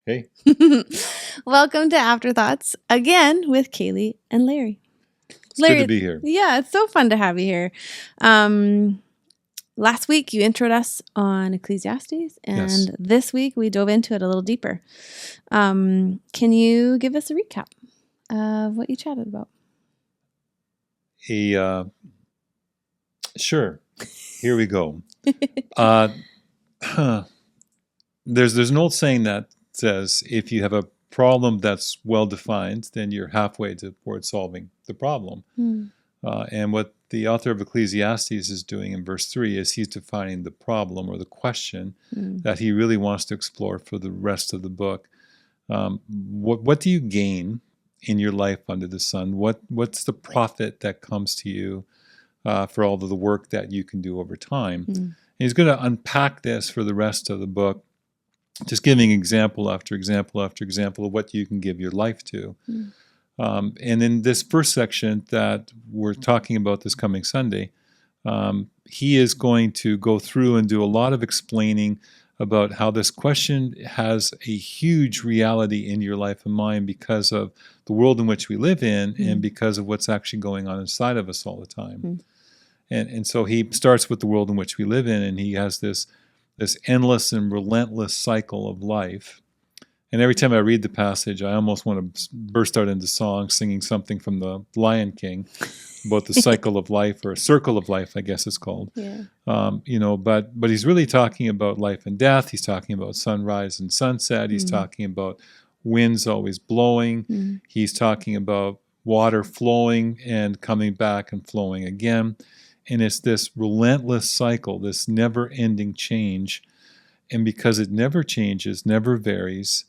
Hey, Welcome to Afterthoughts again with Kaylee and Larry. it's good to Larry, be here. yeah, it's so fun to have you here. Um, Last week you introed us on Ecclesiastes, Yes. and this week we dove into it a little deeper. Can you give us a recap of what you chatted about? A Sure. Here we go. Uh, huh. There's an old saying that says if you have a problem that's well defined, then you're halfway toward solving the problem. Hmm. And what the author of Ecclesiastes is doing in verse 3 is he's defining the problem or the question Hmm. that he really wants to explore for the rest of the book. What do you gain in your life under the sun? What's the profit that comes to you for all of the work that you can do over time? Hmm. And he's going to unpack this for the rest of the book, just giving example after example after example of what you can give your life to. Hmm. And in this first section that we're talking about this coming Sunday, he is going to go through and do a lot of explaining about how this question has a huge reality in your life and mine because of the world in which we live in and because of what's actually going on inside of us all the time. Hmm. And so he starts with the world in which we live in, and he has this endless and relentless cycle of life. And every time I read the passage, I almost want to burst out into song, singing something from the Lion King about the cycle of life, or a circle of life, I guess it's called. Yeah. But he's really talking about life and death. He's talking about sunrise and sunset. He's Hmm. talking about winds always blowing. Hmm. He's talking about water flowing and coming back and flowing again. And it's this relentless cycle, this never-ending change. And because it never changes, never varies,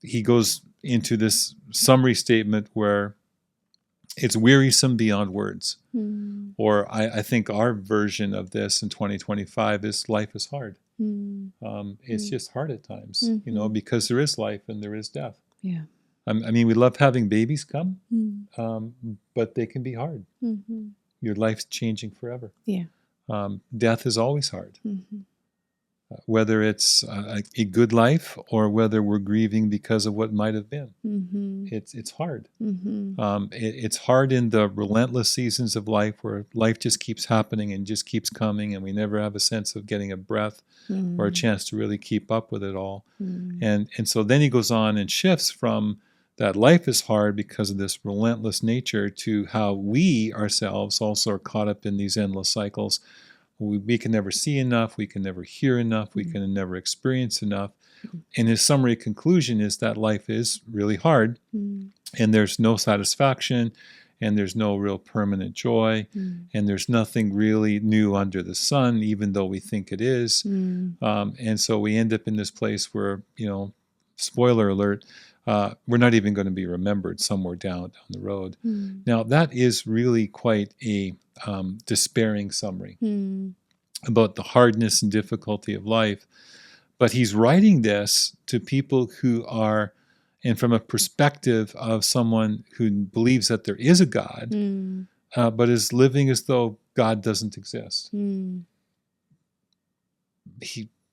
he goes into this summary statement where it's wearisome beyond words. Hmm. Or I think our version of this in 2025 is life is hard. Hmm. It's just hard at times, Hmm. because there is life and there is death. Yeah. I mean, we love having babies come, Hmm. but they can be hard. Hmm. Your life's changing forever. Yeah. Death is always hard. Hmm. Whether it's a good life or whether we're grieving because of what might have been. Hmm. It's hard. Hmm. It's hard in the relentless seasons of life where life just keeps happening and just keeps coming, and we never have a sense of getting a breath or a chance to really keep up with it all. And so then he goes on and shifts from that life is hard because of this relentless nature to how we ourselves also are caught up in these endless cycles. We can never see enough, we can never hear enough, we can never experience enough. And his summary conclusion is that life is really hard, and there's no satisfaction, and there's no real permanent joy, and there's nothing really new under the sun, even though we think it is. And so we end up in this place where, spoiler alert, we're not even going to be remembered somewhere down the road. Now, that is really quite a despairing summary about the hardness and difficulty of life. But he's writing this to people who are, and from a perspective of someone who believes that there is a God, but is living as though God doesn't exist.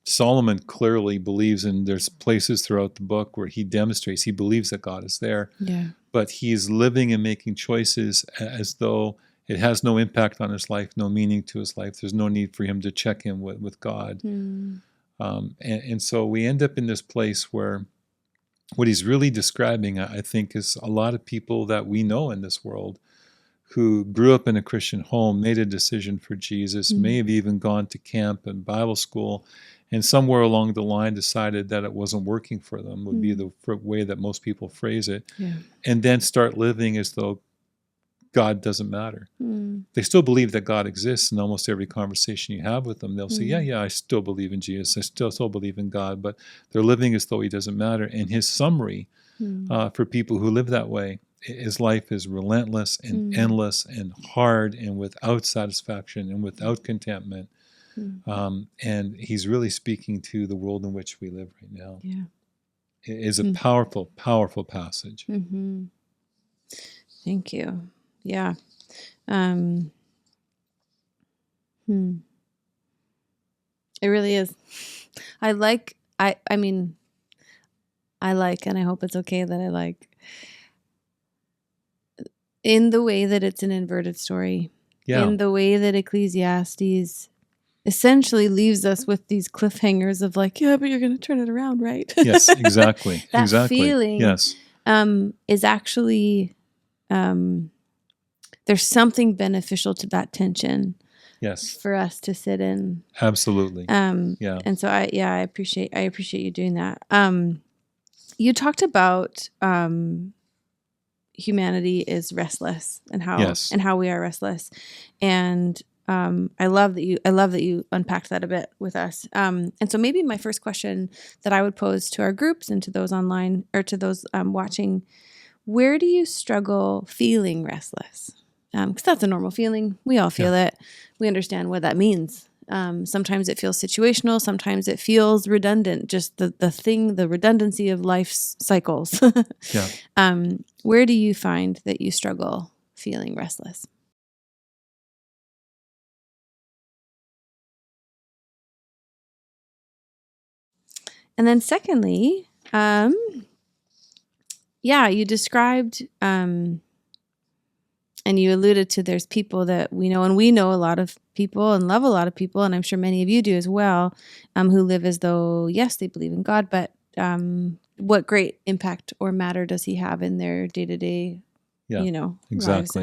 Solomon clearly believes, and there's places throughout the book where he demonstrates he believes that God is there, Yeah. but he's living and making choices as though it has no impact on his life, no meaning to his life. There's no need for him to check in with God. And so we end up in this place where what he's really describing, I think, is a lot of people that we know in this world who grew up in a Christian home, made a decision for Jesus, may have even gone to camp and Bible school, and somewhere along the line decided that it wasn't working for them, would be the way that most people phrase it, Yeah. and then start living as though God doesn't matter. They still believe that God exists. In almost every conversation you have with them, they'll say, yeah, I still believe in Jesus. I still believe in God, but they're living as though he doesn't matter. And his summary for people who live that way is life is relentless and endless and hard and without satisfaction and without contentment. And he's really speaking to the world in which we live right now. Yeah. It is a powerful, powerful passage. Thank you. Yeah. Um, It really is. I mean, I like, and I hope it's okay that I like, in the way that it's an inverted story, in the way that Ecclesiastes essentially leaves us with these cliffhangers of like, yeah, but you're going to turn it around, right? Yes, exactly. That exactly. feeling Yes. Is actually, there's something beneficial to that tension. Yes. For us to sit in. Absolutely. Yeah. And so I appreciate you doing that. You talked about humanity is restless and how we are restless. And I love that you unpacked that a bit with us. And so maybe my first question that I would pose to our groups and to those online or to those watching, where do you struggle feeling restless? Because that's a normal feeling. We all feel it. We understand what that means. Sometimes it feels situational. Sometimes it feels redundant. Just the redundancy of life's cycles. Where do you find that you struggle feeling restless? And then secondly, you described, and you alluded to there's people that we know, and we know a lot of people and love a lot of people, and I'm sure many of you do as well, who live as though, yes, they believe in God, but what great impact or matter does he have in their day-to-day, lives?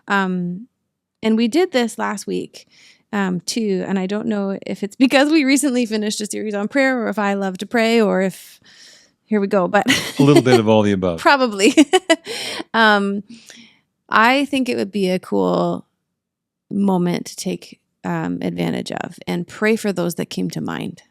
And we did this last week too, and I don't know if it's because we recently finished a series on prayer or if I love to pray or if, here we go, but a little bit of all the above. Probably. I think it would be a cool moment to take advantage of and pray for those that came to mind.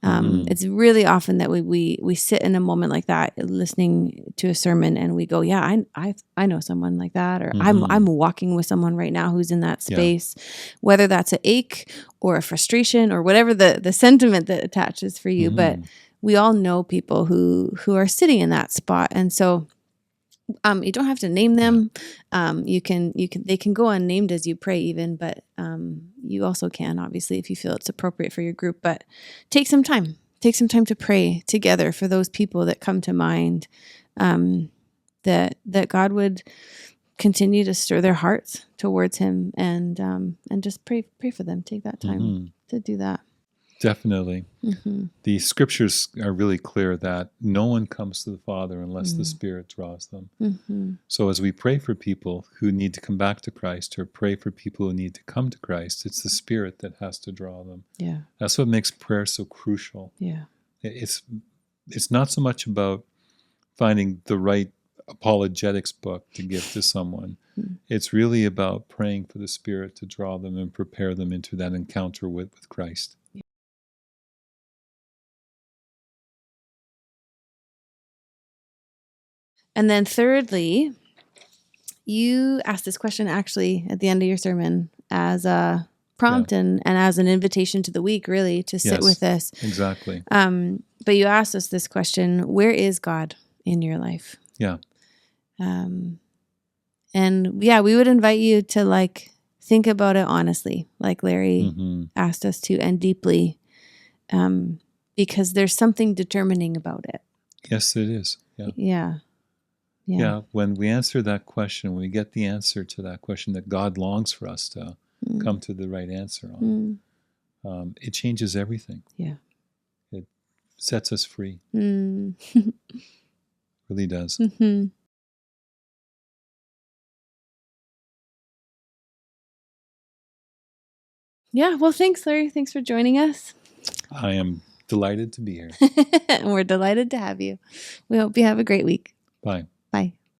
It's really often that we sit in a moment like that, listening to a sermon, and we go, "Yeah, I know someone like that," or I'm walking with someone right now who's in that space. Whether that's an ache or a frustration or whatever the sentiment that attaches for you, but we all know people who are sitting in that spot, and so. You don't have to name them. They can go unnamed as you pray even, but you also can, obviously, if you feel it's appropriate for your group, but take some time to pray together for those people that come to mind, that God would continue to stir their hearts towards him, and just pray for them. Take that time to do that. Definitely. The scriptures are really clear that no one comes to the Father unless the Spirit draws them. So as we pray for people who need to come back to Christ, or pray for people who need to come to Christ, it's the Spirit that has to draw them. Yeah. That's what makes prayer so crucial. Yeah. It's not so much about finding the right apologetics book to give to someone. It's really about praying for the Spirit to draw them and prepare them into that encounter with Christ. And then thirdly, you asked this question actually at the end of your sermon as a prompt and as an invitation to the week, really, to sit with this. Exactly. But you asked us this question: where is God in your life? Yeah. And we would invite you to think about it honestly, like Larry asked us to, and deeply, because there's something determining about it. Yes, it is. Yeah. When we answer that question, when we get the answer to that question that God longs for us to come to the right answer on, it changes everything. Yeah. It sets us free. Really does. Yeah. Well, thanks, Larry. Thanks for joining us. I am delighted to be here. And we're delighted to have you. We hope you have a great week. Bye. Bye.